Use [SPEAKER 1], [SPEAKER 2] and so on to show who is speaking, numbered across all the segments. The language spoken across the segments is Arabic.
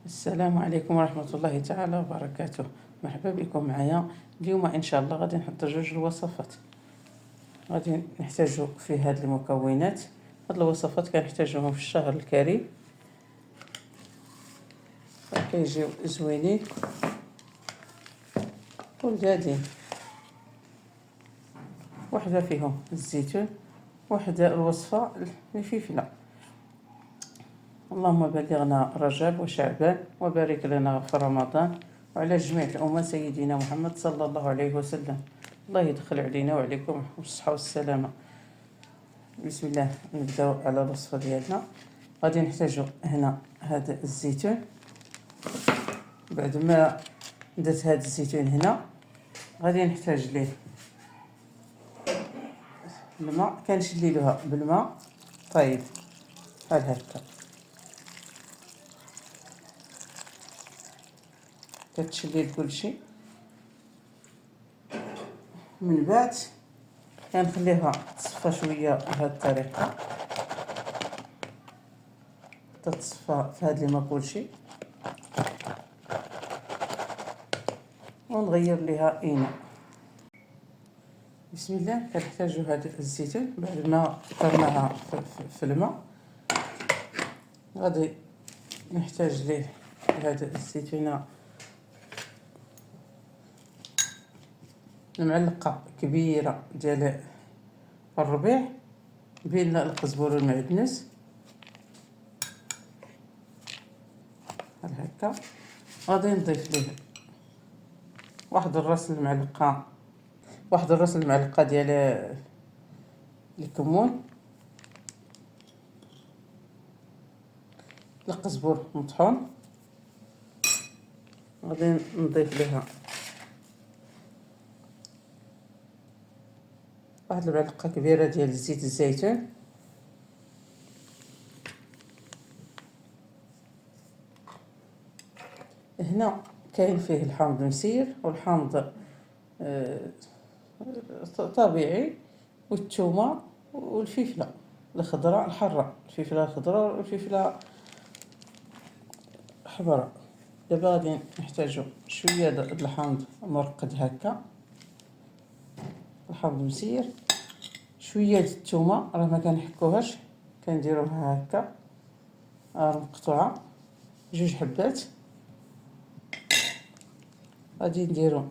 [SPEAKER 1] السلام عليكم ورحمة الله تعالى وبركاته. مرحبا بكم معايا. اليوم إن شاء الله غادي نحضر جوج الوصفات. غادي نحتاجو في هاد المكونات. هاد الوصفات كنحتاجوهم في الشهر الكريم، كيجيو زوينين ولذاذين. وحده فيهم الزيتون، وحده الوصفة الفلفلة. اللهم بلغنا رجب وشعبان وبارك لنا في رمضان وعلى جميع الأمة سيدنا محمد صلى الله عليه وسلم. الله يدخل علينا وعليكم بالصحة والسلامة. بسم الله، نبداو على الوصفة ديالنا. غادي نحتاجو هنا هذا الزيتون. بعد ما درت هذا الزيتون هنا غادي نحتاج ليه الماء. كنشليلوها بالماء طيب بحال هكا. كتشليل كلشي، من بعد كنخليها تصفى شويه بهذه الطريقه، تتصفى في هذا الماء كلشي، ونغير ليها إناء. بسم الله. كنحتاجو هذا الزيتون بعد ما كرناها في الماء. غادي نحتاج ليه هذا الزيتونه معلقه كبيره ديال الربيع بين القزبر والمعدنوس بحال هكا. غادي نضيف ليه واحد الراس المعلقه ديال الكمون، القزبر مطحون. غادي نضيف ليها واحد المعلقه كبيره ديال زيت الزيتون. هنا كاين فيه الحامض مسير والحامض طبيعي، والثومه والفلفله الخضراء الحاره، الفلفله الخضراء والفلفله الحمراء. دابا غادي نحتاجو شويه د الحامض مرقد هكا، الحامض مسير، شويه د الثومه راه ما كنحكوهاش، كنديروها هكا مقطوعه، 2 حبات. غادي نديرو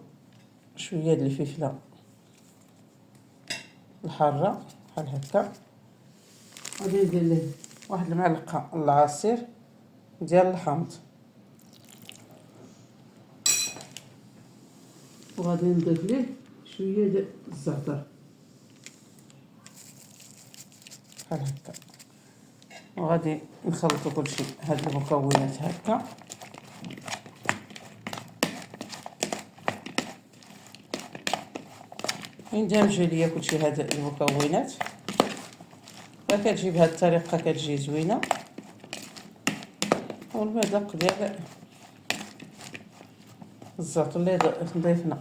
[SPEAKER 1] شويه د الفلفله الحاره بحال هكا. غادي ندير ليه واحد المعلقه العصير ديال الحامض، وغادي نضيف ليه شويه ديال الزعتر بحال هكا. وغادي نخلطو كلشي هاد المكونات هكا. يندمج ليا كلشي هاد المكونات، فكتجي بهاد الطريقه كتجي زوينه. والمذاق ديال الزعتر اللي ضيفنا،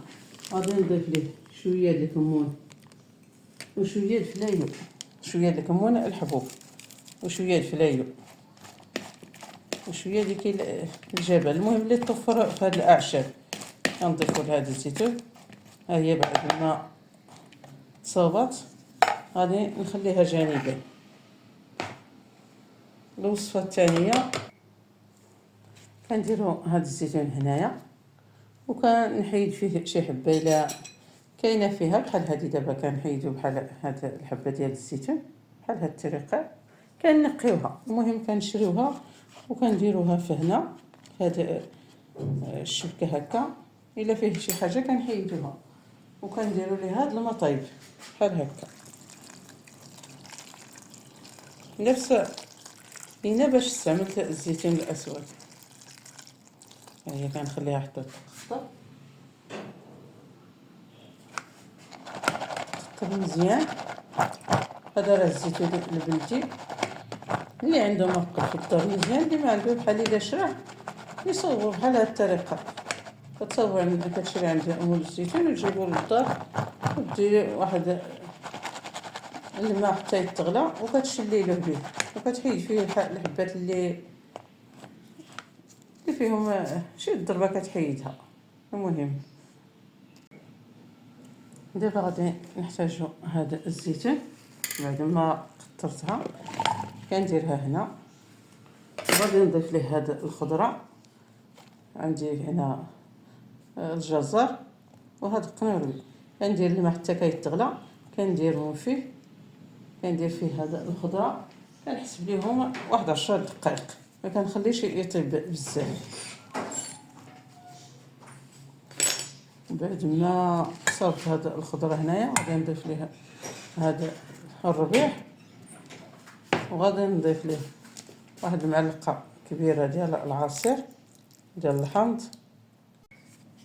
[SPEAKER 1] غادي نضيف ليه شويه د الكمون وشويه د الفلايو، شويه د الكمون الحبوب وشويه د الفلايو وشويه ديال الجبل، المهم اللي توفر في هاد الاعشاب. كنضيفو لهذا الزيتون. ها هي بعد ما تصوبات غادي نخليها جانبا. الوصفه الثانيه كنديرو هاد الزيتون هنايا، وكنحيد فيه شي حبه الا كاينه فيها بحال هادي. دابا كنحيدو بحال هاد الحبه ديال الزيتون بحال هاد الطريقه، كنقيوها. المهم كنشريوها وكنديروها في هنا هاد الشبكه هكا. الا فيه شي حاجه كنحيدوها وكنديروا ليه هاد الماء طايب بحال هكا، نفس هنا باش استعملت الزيتون الاسود. هي كنخليها حتى تخطر مزيان. هذا راه الزيتون البلدي اللي عنده موقف في الدار مزيان، اللي ما عنده بحال الا شراه يصور بحال هاد الطريقه. كتصور عندك كتشري عند امول الزيتون وتجيبو للدار وديري واحد الماء حتى يتغلى وكتشليلوه به وكتحيد فيه الحبات اللي اللي فيهم شي ضربه كتحيدها. المهم دابا غادي نحتاجو هذا الزيتون بعد ما قطرتها كنديرها هنا، وغادي نضيف ليه هذا الخضره. عندي هنا الجزر وهذا القنيروي، كندير الماء حتى كيتغلى، كنديرهم فيه، كندير فيه هذا الخضره، كنحسب ليهم واحد 10 دقائق، ما كنخليش يطيب بزاف. بعد ما صابت هذا الخضره هنايا غادي نضيف ليها هذا الربيع، وغادي نضيف ليه واحد المعلقه كبيره ديال العصير ديال الحامض.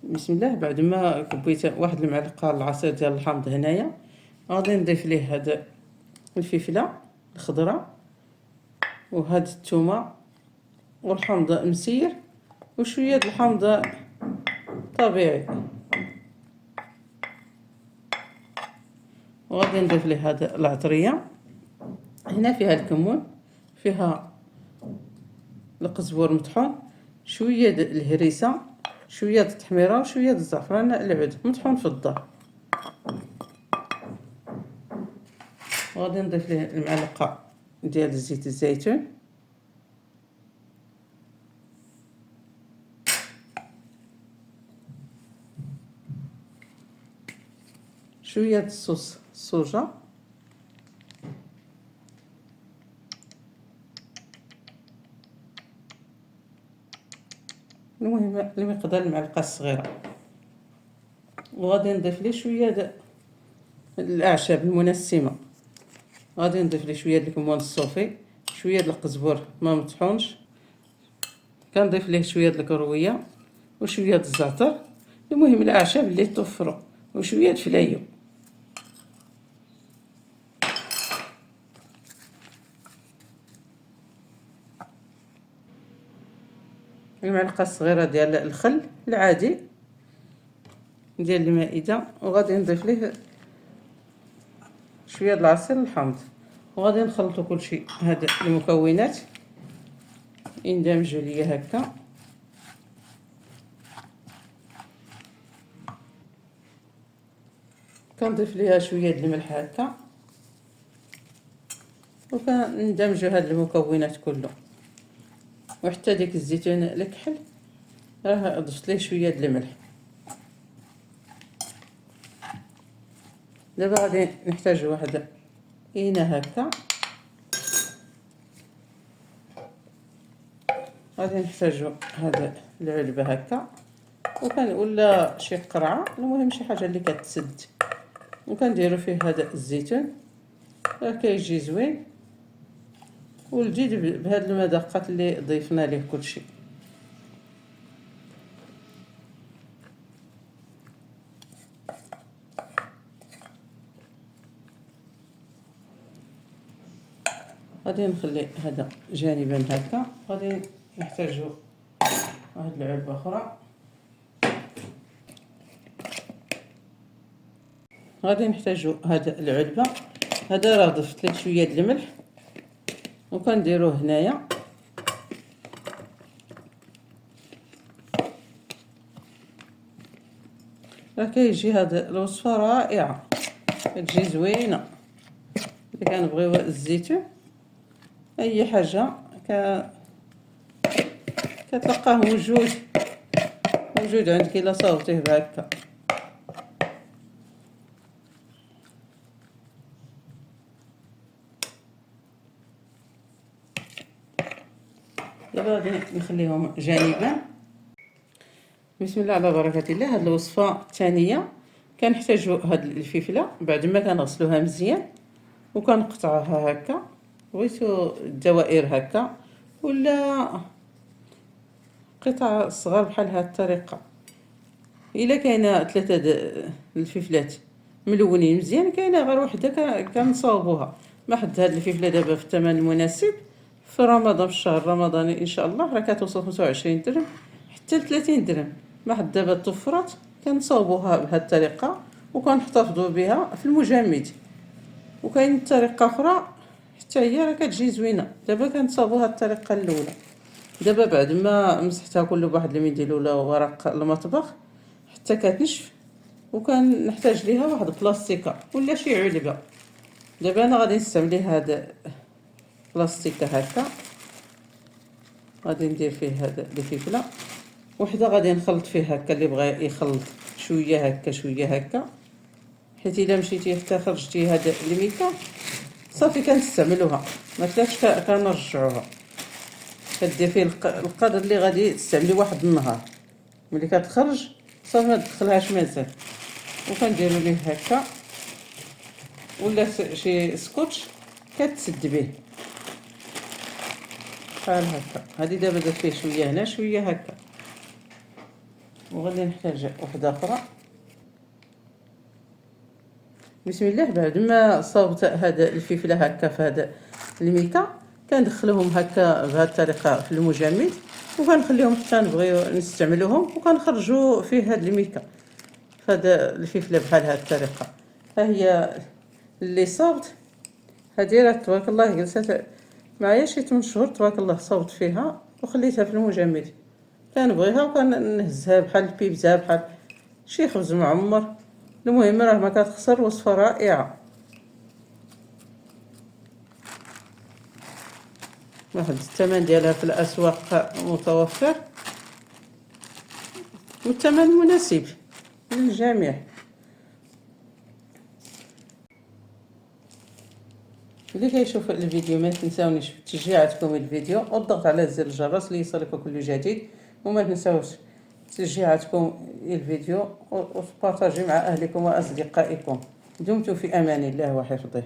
[SPEAKER 1] بسم الله. بعد ما كبيت واحد المعلقه العصير ديال الحامض هنايا، غادي نضيف ليه هذا الفلفله الخضراء وهاد الثومه والحامض مسير وشويه د الحامض طبيعي، وغادي نضيف ليه هذا العطريه. هنا فيها الكمون، فيها القزبور مطحون، شويه د الهريسه، شويه د التحميره وشويه د الزعفران العود مطحون في الدار. وغادي نضيف ليه المعلقه ديال زيت الزيتون، شويه د الصوص الصوجه، المهم المقدار المعلقه الصغيره. وغادي نضيف ليه شويه د الاعشاب المنسمه، غادي نضيف ليه شويه د الكمون الصوفي، شويه د القزبر ما مطحونش، كنضيف ليه شويه د الكرويه وشويه د الزعتر، المهم الاعشاب اللي توفروا، وشويه د فلايو. المعلقه الصغيره ديال الخل العادي ديال المائده، وغادي نضيف ليه شويه د العصير الحامض، وغادي نخلطوا كلشي هاد المكونات يندمجوا ليا هكا. كنضيف ليها شويه د الملح هكا، وكندمجوا هاد المكونات كله، وحتى ديك الزيتون الكحل راه ضفت ليه شويه د الملح. دابا غادي نحتاج واحد إناء هكا، غادي نحتاجو هذا العلبه هكا، ولا شي قرعه، المهم شي حاجه اللي كتسد، وكنديروا فيه هذا الزيتون راه كيجي زوين، والجديد بهاد المذاقات اللي ضيفنا ليه كلشي. غادي نخلي هذا جانبا هكا. غادي نحتاجو واحد العلبه اخرى، غادي نحتاجو هذا العلبه هذا راه ضفت ليه شويه د الملح، وكنديروه هنايا. راه كيجي هذا الوصفه رائعه، كتجي زوينه. اللي كنبغيو الزيتون اي حاجه كتلقاه موجود عندك الا صاوبتيه بهكا. دابا غادي نخليهم جانبا. بسم الله على بركه الله. هاد الوصفه الثانيه كنحتاجو هاد الفلفله بعد ما كنغسلوها مزيان وكنقطعوها هكا، بغيتو الدوائر هكا ولا قطع صغار بحال هاد الطريقه. الا كاينه 3 الفلفلات ملونين مزيان، كاينه غير وحده كنصاوبوها. ما حد هاد الفلفله دابا في الثمن المناسب في رمضان، في الشهر الرمضاني ان شاء الله راه كتوصل 25 درهم حتى ل 30 درهم. ما حد دابا توفرات كنصاوبوها بهاد الطريقه وكنحتفظوا بها في المجمد. وكاين طريقه اخرى حتى هي راه كتجي زوينه، دابا كنصاوبوها الطريقه الاولى. دابا بعد ما مسحتها كله بواحد المنديل ولا ورق المطبخ حتى كتنشف، وكنحتاج ليها واحد بلاستيكه ولا شي علبه. دابا انا غادي نستعمل هاد بلاستيكه هكا، غادي ندير فيه هاد الفلفله وحده، غادي نخلط فيه هكا اللي بغى يخلط شويه هكا شويه هكا، حيت الا مشيتي حتى خرجتي هاد الميكا صافي كنستعملوها ما كلاش كنرجعوها. كدير فيه القدر اللي غادي تستعملي واحد النهار، ملي كتخرج صافي ما تدخلهاش مازال. وكنديروا ليه هكا ولا شي سكوتش كتسد به بحال هكا. هادي دابا درت فيه شويه هنا شويه هكا، وغادي نحتاج وحده اخرى. بسم الله. بعد ما صاوبت هاد الفلفله هكا في هاد الميكا كندخلهم هكا بهذه الطريقه في المجمد، وكنخليهم حتى نبغيو نستعملوهم، وكنخرجوا فيه هاد الميكا فهاد الفلفله بحال هاد الطريقه. ها هي اللي صاوبت، هادي راه تبارك الله جلست معايا شي 8 شهور تبارك الله. صاوبت فيها وخليتها في المجمد، كنبغيها وكنهزها بحال البيتزا بحال شي خبز معمر. المهم راه ما كتخسر، وصفه رائعه. واحد الثمن ديالها في الاسواق متوفر، والثمن مناسب للجميع. اللي كيشوف الفيديو ما تنساونيش تشجيعاتكم الفيديو والضغط على زر الجرس ليصلكم كل جديد، وما تنساوش تشجيعاتكم الفيديو وتبارطاجي مع اهلكم واصدقائكم. دمتم في امان الله وحفظه.